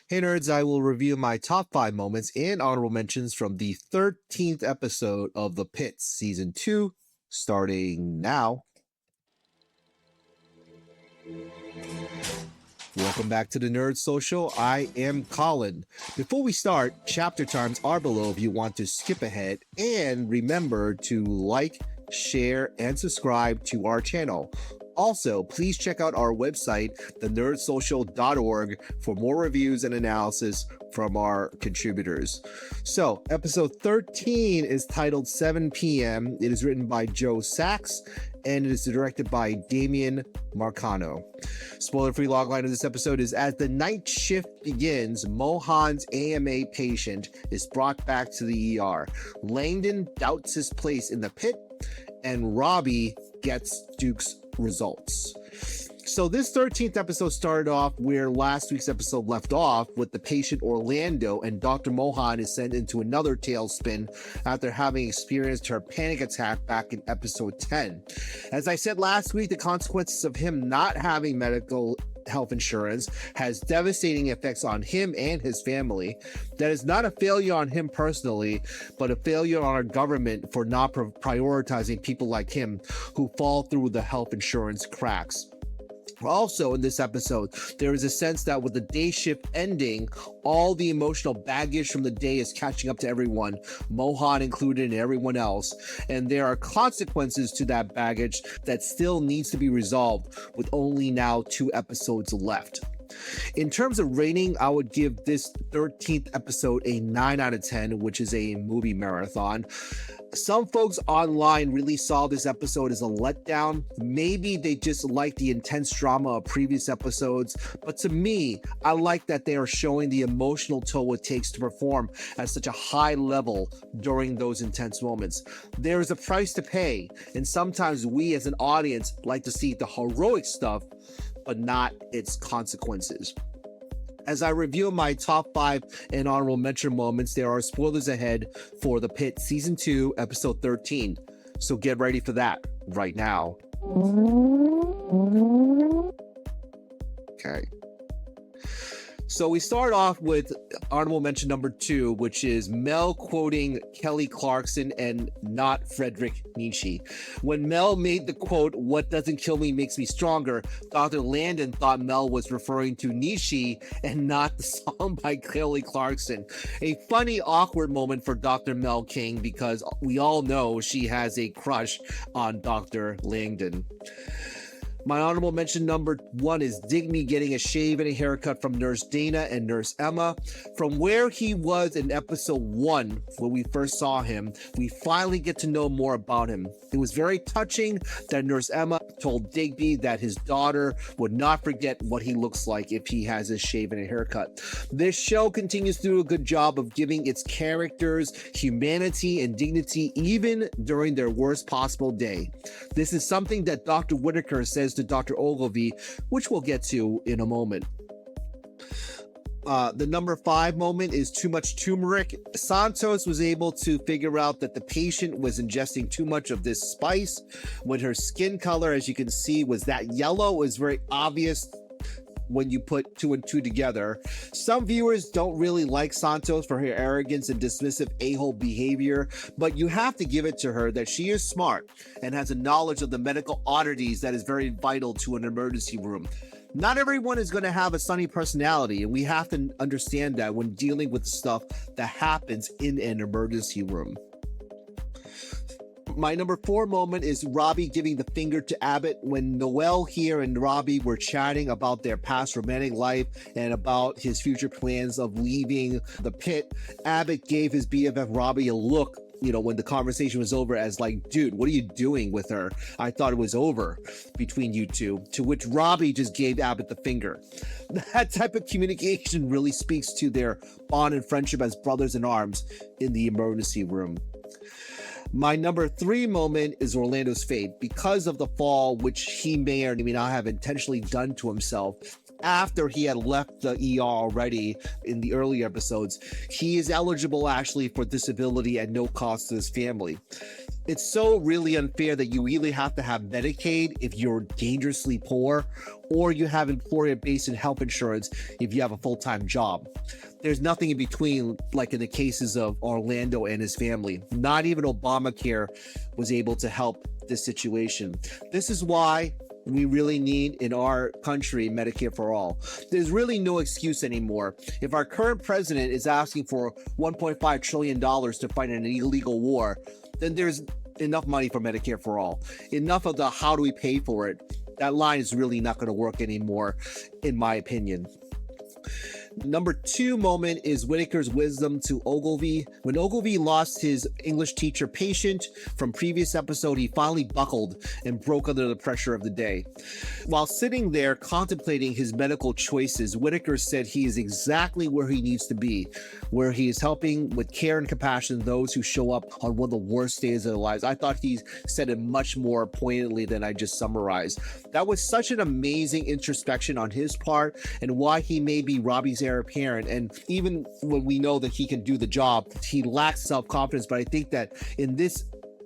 Hey nerds, I will review my top 5 moments and honorable mentions from the 13th episode of The Pitt Season 2, starting now. Welcome back to the Nerd Social. I am Colin. Before we start, chapter times are below if you want to skip ahead, and remember to like, share, and subscribe to our channel. Also, please check out our website, thenerdsocial.org, for more reviews and analysis from our contributors. So, episode 13 is titled 7 p.m. It is written by Joe Sachs, and it is directed by Damian Marcano. Spoiler-free logline of this episode is: as the night shift begins, Mohan's AMA patient is brought back to the ER. Langdon doubts his place in the pit, and Robby gets Duke's results. So this 13th episode started off where last week's episode left off, with the patient Orlando, and Dr. Mohan is sent into another tailspin after having experienced her panic attack back in episode 10. As I said last week, the consequences of him not having medical health insurance has devastating effects on him and his family. That is not a failure on him personally, but a failure on our government for not prioritizing people like him who fall through the health insurance cracks. Also, in this episode, there is a sense that with the day shift ending, all the emotional baggage from the day is catching up to everyone, Mohan included and everyone else, and there are consequences to that baggage that still needs to be resolved, with only now 2 episodes left. In terms of rating, I would give this 13th episode a 9 out of 10, which is a movie marathon. Some folks online really saw this episode as a letdown. Maybe they just like the intense drama of previous episodes, but to me, I like that they are showing the emotional toll it takes to perform at such a high level during those intense moments. There is a price to pay, and sometimes we as an audience like to see the heroic stuff, but not its consequences. As I review my top 5 and honorable mention moments, there are spoilers ahead for The Pitt Season 2, Episode 13. So get ready for that right now. Okay. So we start off with honorable mention number 2, which is Mel quoting Kelly Clarkson and not Friedrich Nietzsche. When Mel made the quote, "What doesn't kill me makes me stronger," Dr. Langdon thought Mel was referring to Nietzsche and not the song by Kelly Clarkson. A funny, awkward moment for Dr. Mel King, because we all know she has a crush on Dr. Langdon. My honorable mention number 1 is Digny getting a shave and a haircut from Nurse Dana and Nurse Emma. From where he was in episode 1, when we first saw him, we finally get to know more about him. It was very touching that Nurse Emma told Digby that his daughter would not forget what he looks like if he has a shave and a haircut. This show continues to do a good job of giving its characters humanity and dignity even during their worst possible day. This is something that Dr. Whitaker says to Dr. Ogilvie, which we'll get to in a moment. The number 5 moment is too much turmeric. Santos was able to figure out that the patient was ingesting too much of this spice. When her skin color, as you can see, was that yellow, it was very obvious when you put 2 and 2 together. Some viewers don't really like Santos for her arrogance and dismissive a-hole behavior, but you have to give it to her that she is smart and has a knowledge of the medical oddities that is very vital to an emergency room. Not everyone is going to have a sunny personality, and we have to understand that when dealing with the stuff that happens in an emergency room. My number 4 moment is Robby giving the finger to Abbott. When Noel here and Robby were chatting about their past romantic life and about his future plans of leaving the pit, Abbott gave his BFF Robby a look, when the conversation was over, as like, dude, what are you doing with her? I thought it was over between you two. To which Robby just gave Abbott the finger. That type of communication really speaks to their bond and friendship as brothers in arms in the emergency room. My number 3 moment is Orlando's fate. Because of the fall, which he may or may not have intentionally done to himself, after he had left the ER already in the early episodes, he is eligible actually for disability at no cost to his family. It's so really unfair that you either have to have Medicaid if you're dangerously poor, or you have employer-based health insurance if you have a full-time job. There's nothing in between, like in the cases of Orlando and his family. Not even Obamacare was able to help this situation. This is why we really need in our country Medicare for all. There's really no excuse anymore. If our current president is asking for $1.5 trillion to fight an illegal war, then there's enough money for Medicare for all. Enough of the how do we pay for it. That line is really not going to work anymore, in my opinion. Number 2 moment is Whitaker's wisdom to Ogilvie. When Ogilvie lost his English teacher patient from previous episode, he finally buckled and broke under the pressure of the day. While sitting there contemplating his medical choices, Whitaker said he is exactly where he needs to be, where he is helping with care and compassion those who show up on one of the worst days of their lives. I thought he said it much more poignantly than I just summarized. That was such an amazing introspection on his part, and why he may be Robby's heir apparent. And even when we know that he can do the job, he lacks self-confidence. But I think that in this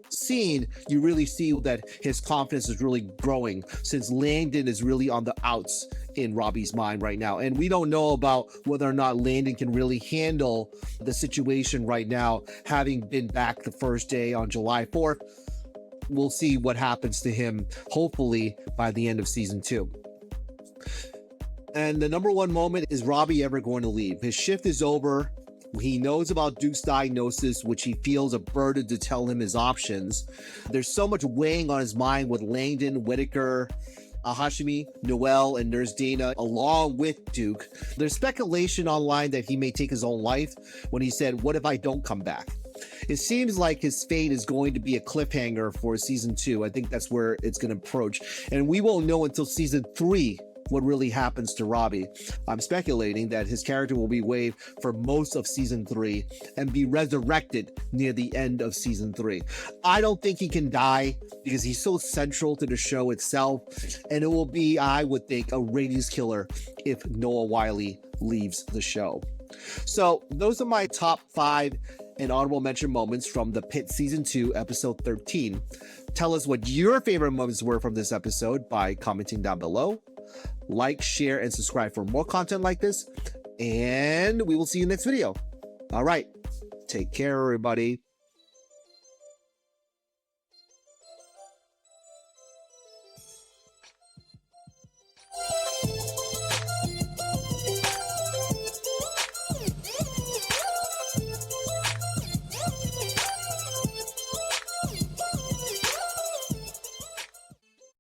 scene, you really see that his confidence is really growing, since Langdon is really on the outs in Robby's mind right now. And we don't know about whether or not Langdon can really handle the situation right now, having been back the first day on July 4th. We'll see what happens to him, hopefully by the end of season 2. And the number 1 moment is Robby ever going to leave. His shift is over. He knows about Duke's diagnosis, which he feels a burden to tell him his options. There's so much weighing on his mind with Langdon, Whitaker, Hashimi, Noel, and Nurse Dana, along with Duke. There's speculation online that he may take his own life when he said, "What if I don't come back?" It seems like his fate is going to be a cliffhanger for season 2. I think that's where it's going to approach. And we won't know until season 3 what really happens to Robby. I'm speculating that his character will be waived for most of season 3 and be resurrected near the end of season 3. I don't think he can die because he's so central to the show itself, and it will be, I would think, a ratings killer if Noah Wyle leaves the show. So those are my top 5 and honorable mention moments from the Pitt season 2 episode 13. Tell us what your favorite moments were from this episode by commenting down below. Like, share, and subscribe for more content like this, and we will see you next video. All right, take care, everybody.